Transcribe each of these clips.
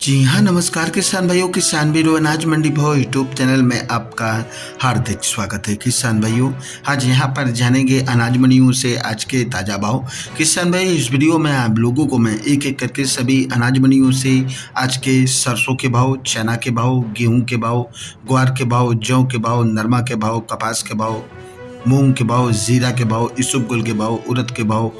जी हाँ, नमस्कार किसान भाइयों, किसान वीरो अनाज मंडी भाव यूट्यूब चैनल में आपका हार्दिक स्वागत है। किसान भाइयों, आज यहाँ पर जानेंगे अनाज मंडियों से आज के ताज़ा भाव। किसान भाई, इस वीडियो में आप लोगों को मैं एक एक करके सभी अनाज मंडियों से आज के सरसों के भाव, चना के भाव, गेहूँ के भाव, ग्वार के भाव, जौ के भाव, नरमा के भाव, कपास के भाव, मूंग के भाव, जीरा के भाव, इसबगोल के भाव, उड़द के भाव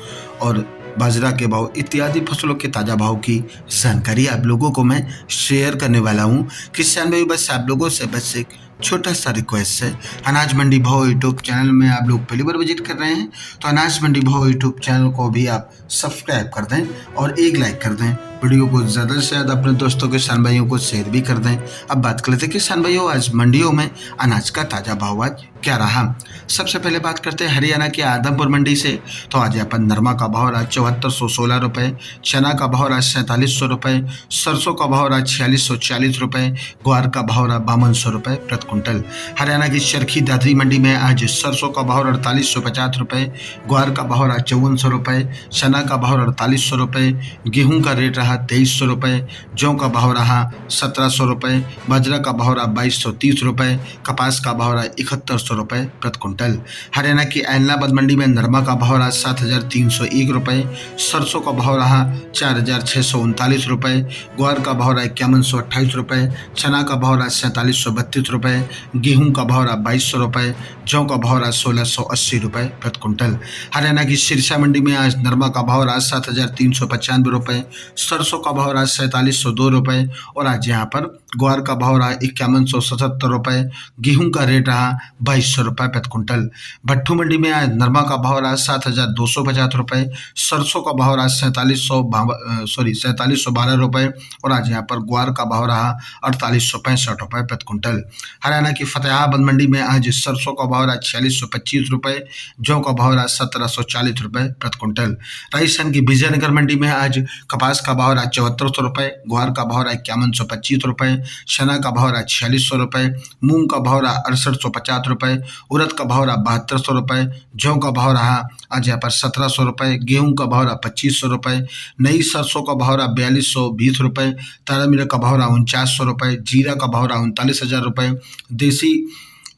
और बाजरा के भाव इत्यादि फसलों के ताज़ा भाव की जानकारी आप लोगों को मैं शेयर करने वाला हूं। किसान भाई, बस आप लोगों से बस एक छोटा सा रिक्वेस्ट है, अनाज मंडी भाव यूट्यूब चैनल में आप लोग पहली बार विजिट कर रहे हैं तो अनाज मंडी भाव यूट्यूब चैनल को भी आप सब्सक्राइब कर दें और एक लाइक कर दें। वीडियो को ज़्यादा से ज़्यादा अपने दोस्तों किसान भाइयों को शेयर भी कर दें। अब बात कर लेते हैं किसान भाइयों, आज मंडियों में अनाज का ताज़ा भाव आज क्या रहा। सबसे पहले बात करते हैं हरियाणा के आदमपुर मंडी से। तो आज यहाँ पर नरमा का भाव रहा 7416 रुपये, चना का भाव रहा 4700 रुपये, सरसों का भाव रहा 4640 रुपये, ग्वार का भाव रहा 5200 रुपये प्रति क्विंटल। हरियाणा की चरखी दादरी मंडी में आज सरसों का भाव 4850 रुपये, ग्वार का भाव रहा 5400 रुपये, चना का भाव 4800 रुपये, गेहूँ का रेट रहा 2300 रुपये, जौ का भाव रहा 1700 रुपये, बाजरा का भाव रहा 2230 रुपये, कपास का भाव रहा 7100 रुपये प्रति क्विंटल। हरियाणा की ऐलनाबाद मंडी में नरमा का भाव रहा 7301 रुपये, सरसों का भाव रहा 4639 रुपये, ग्वार का भाव रहा 5128 रुपये, चना का भाव रहा 4732 रुपये, गेहूँ का भाव रहा 2200 रुपये, जौ का भाव रहा 1680 रुपये प्रति क्विंटल। हरियाणा की सिरसा मंडी में आज नरमा का भाव रहा 7395 रुपये, सरसों का भाव रहा 4702 रुपये और आज यहाँ पर ग्वार का भाव रहा 5177 रुपये, गेहूँ का रेट रहा 2200 रुपये प्रति क्विंटल। भट्टू मंडी में आज नरमा का भाव रहा 7250 रुपये, सरसों का भाव रहा 4712 रुपये और आज यहाँ पर ग्वार का भाव रहा 4865 रुपये प्रति क्विंटल। हरियाणा की फतेहाबाद मंडी में आज सरसों का भाव रहा 4625 रुपये, जौ का भाव रहा 1740 रुपये प्रति क्विंटल। राजस्थान की विजयनगर मंडी में आज कपास का भाव रहा 7400 रुपये, ग्वार का भाव रहा 5125 रुपये, चना का भाव रहा 4600 रुपये, मूंग का भाव रहा 6850 रुपये, उड़द का भाव रहा 7200 रुपये, जौ का भाव रहा आज यहाँ पर 1700 रुपये, गेहूँ का भाव रहा 2500 रुपये, नई सरसों का भाव रहा 4220 रुपये, तारा मीरा का भाव रहा 4900 रुपये, जीरा का भाव रहा 39,000 रुपये,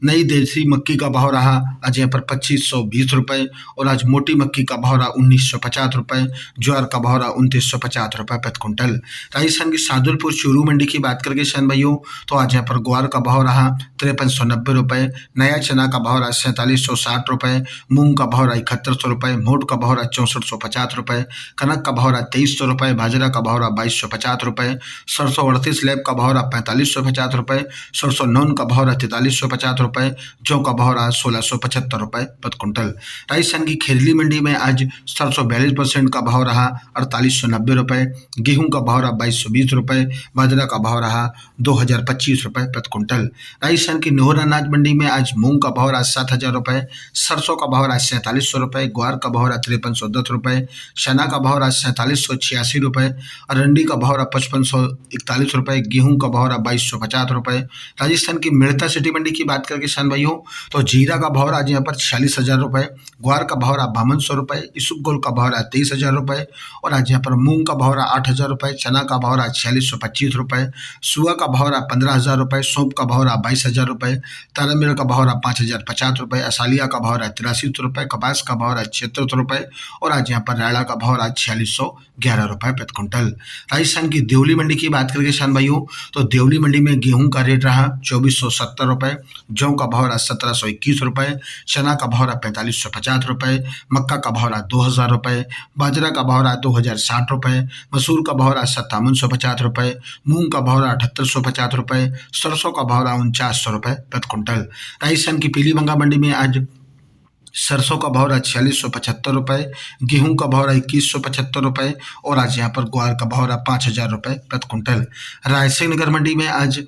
नई देसी मक्की का भाव रहा आज यहाँ पर 2520 रुपये और आज मोटी मक्की का भाव रहा 1950 रुपये, ज्वार का भाव रहा 2950 रुपये प्रति क्विंटल। राजस्थान की सादुलपुर चूरू मंडी की बात करके किसान भाइयों, तो आज यहाँ पर ग्वार का भाव रहा 5390 रुपये, नया चना का भाव रहा 4760 रुपये, मूंग का भाव रहा 7100 रुपये, मोट का भाव रहा 6450 रुपये, कनक का भाव रहा 2300 रुपये, बाजरा का भाव रहा 2250 रुपये, सरसों 38 लैब का भाव रहा 4550 रुपये, सरसों नौन का भाव रहा 4350 रुपये, जौ का भाव रहा 1675 रुपये प्रति क्विंटल। राजस्थान की खेरली मंडी में आज सरसों 42% का भाव रहा 4890 रुपये, गेहूं का भाव रहा 2220 रुपये, बाजरा का भाव रहा 2025 रुपये प्रति क्विंटल। राजस्थान की नोहर अनाज मंडी में आज मूंग का भाव रहा 7000 रुपये, सरसों का भाव रहा 4700 रुपये, ग्वार का भाव रहा 5310 रुपये, चना का भाव रहा 4786 रुपये, अरंडी का भाव रहा 5541 रुपये, गेहूं का भाव रहा 2250 रुपये। राजस्थान की मेड़ता सिटी मंडी की बात करके किसान भाइयों, तो जीरा का भाव आज यहाँ पर 46,000 रुपये, ग्वार का भाव रहा 5200 रुपये, इसबगोल का भाव रहा 23,000 रुपये और आज यहाँ पर मूंग का भाव रहा 8,000 रुपये, चना का भाव रहा 4625 रुपये, सुआ का भाव रहा 15,000 रुपये, सौंप का भाव रहा 22,000 रुपये, तारा मीरा का भाव रहा 5,050 रुपये, असालिया का भाव रहा 83 रुपये, कपास का भाव रहा 76 रुपये और आज यहाँ पर रायला का भाव रहा 4611 रुपये प्रति क्विंटल। राजस्थान की देवली मंडी की बात करें किसान भाइयों, तो देवली मंडी में गेहूं का रेट रहा 2470 रुपये, जौ का भाव रहा 1721 रुपये, चना का भाव रहा 4550 रुपये, मक्का का भाव रहा 2000 रुपये, बाजरा का भाव रहा 2060 रुपये, मसूर का भाव रहा 5750 रुपये, मूंग का भाव रहा 7850 रुपये, सरसों का भाव रहा 4900 रुपये प्रति क्विंटल। राजस्थान की पीलीभंगा मंडी में आज सरसों का भाव रहा 4675 रुपये, गेहूं का भाव रहा 2175 रुपये और आज यहाँ पर ग्वार का भाव रहा 5000 रुपये प्रति क्विंटल। रायसिंह नगर मंडी में आज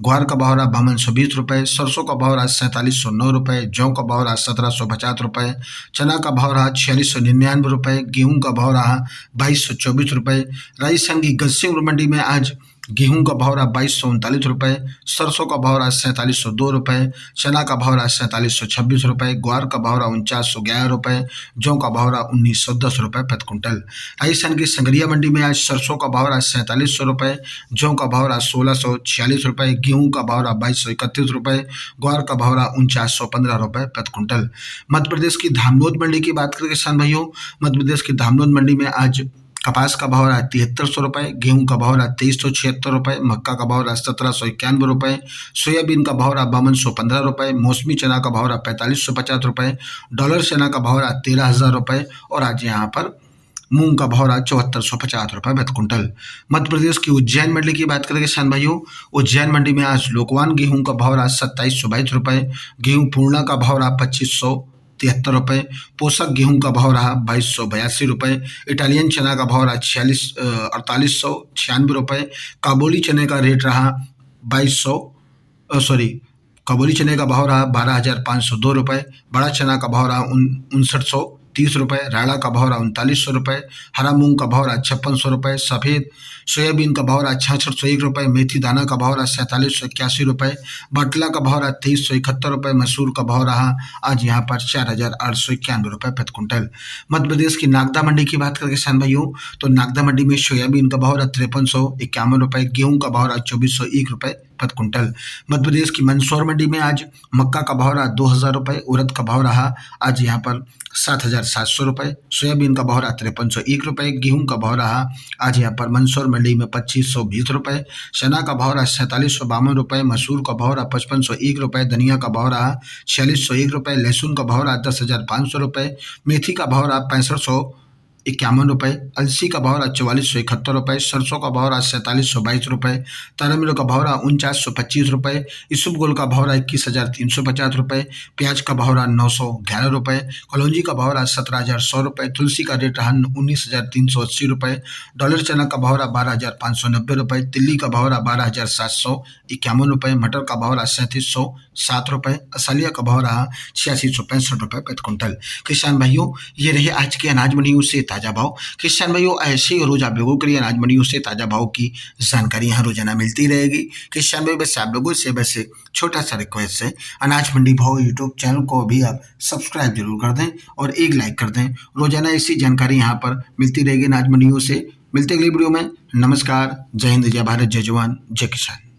ग्वार का भाव रहा 5220 रुपये, सरसों का भाव रहा 4709 रुपये, जौ का भाव रहा 1750 रुपये, चना का भाव रहा 4699 रुपये, गेहूं का भाव रहा 2224 रुपये। राजस्थान की गस्सिंग मंडी में आज गेहूं का भाव रहा 2239 रुपये, सरसों का भाव रहा 4702 रुपये, चना का भाव रहा 4726 रुपये, ग्वार का भाव रहा 4911 रुपये, जौ का भाव रहा 1910 रुपये प्रति क्विंटल। राजस्थान की संगरिया मंडी में आज सरसों का भाव रहा 4700 रुपये, जौ का भाव रहा 1646 रुपये, गेहूं का भाव रहा 2231 रुपये, ग्वार का भाव रहा 4915 रुपये प्रति क्विंटल। मध्य प्रदेश की धामनोद मंडी की बात करें किसान भाइयों, मध्य प्रदेश की धामनोद मंडी में आज कपास का भाव रहा 7300 रुपये, गेहूं का भाव रहा 2376 रुपये, मक्का का भाव रहा 1791 रुपये, सोयाबीन का भाव रहा 5215 रुपये, मौसमी चना का भाव रहा 4550 रुपये, डॉलर चना का भाव रहा 13000 रुपये और आज यहाँ पर मूंग का भाव रहा 7450 रुपये प्रति क्विंटल। मध्य प्रदेश की उज्जैन मंडी की बात करें किसान भाइयों, उज्जैन मंडी में आज लोकवान गेहूं का भाव रहा 2722 रुपये, गेहूं पूर्णा का भाव रहा 2573 रुपये, पोषक गेहूं का भाव रहा 2282 रुपये, इटालियन चना का भाव रहा 4896 रुपये, काबुली चने का रेट रहा 2200 काबुली चने का भाव रहा 12502 रुपये, बड़ा चना का भाव रहा 5930 रुपये, राड़ा का भाव रहा 3900 रुपये, हरा मूंग का भाव रहा 5600 रुपये, सफ़ेद सोयाबीन का भाव रहा 6601 रुपये, मेथी दाना का भाव रहा 4781 रुपये, बाटला का भाव रहा 2371 रुपये, मसूर का भाव रहा आज यहाँ पर 4891 रुपये प्रति क्विंटल। मध्य प्रदेश की नागदा मंडी की बात करें किसान भाइयों, तो नागदा मंडी में सोयाबीन का भाव रहा 5351 रुपये, गेहूं का भाव रहा 2401 रुपये प्रति क्विंटल। मध्य प्रदेश की मंदसौर मंडी में आज मक्का का भाव रहा 2000 रुपये, उड़द का भाव रहा आज यहाँ पर 7700 रुपये, सोयाबीन का भाव रहा 5301 रुपये, गेहूं का भाव रहा आज यहाँ पर मंदसौर मंडी में 2520 रुपये, चना का भाव रहा 4752 रुपये, मसूर का भाव रहा 5501 रुपये, धनिया का भाव रहा 4601 रुपये, लहसुन का भाव रहा 10,500 रुपये, मेथी का भाव रहा 6551 रुपये, अलसी का भाव रहा 4471 रुपये, सरसों का भाव रहा 4722 रुपये, तारामीरा का भाव रहा 4925 रुपये, इसबगोल का भाव रहा 21,350 रुपये, प्याज का भाव रहा 911 रुपये, कलौंजी का भाव रहा 17,100 रुपये, तुलसी का रेट रहा 19,380 रुपये, डॉलर चना का भाव रहा 12,590 रुपये, तिल्ली का भाव रहा 12,751 रुपये, मटर का भाव रहा 3707 रुपये, असलिया का भाव रहा 8665 रुपये प्रति क्विंटल। किसान भाइयों, ये रहे आज के अनाज मंडियों से ताजा भाव। किसान भाइयों, ऐसे ही रोज आप लोगों के लिए अनाज मंडियों से ताजा भाव की जानकारी यहाँ रोजाना मिलती रहेगी। किसान भाइयों, बस आप लोगों से बस छोटा सा रिक्वेस्ट है, अनाज मंडी भाव यूट्यूब चैनल को भी आप सब्सक्राइब जरूर कर दें और एक लाइक कर दें। रोजाना ऐसी जानकारी यहाँ पर मिलती रहेगी अनाज मंडियों से। मिलते अगली वीडियो में। नमस्कार, जय हिंद, जय भारत, जय जवान, जय किसान।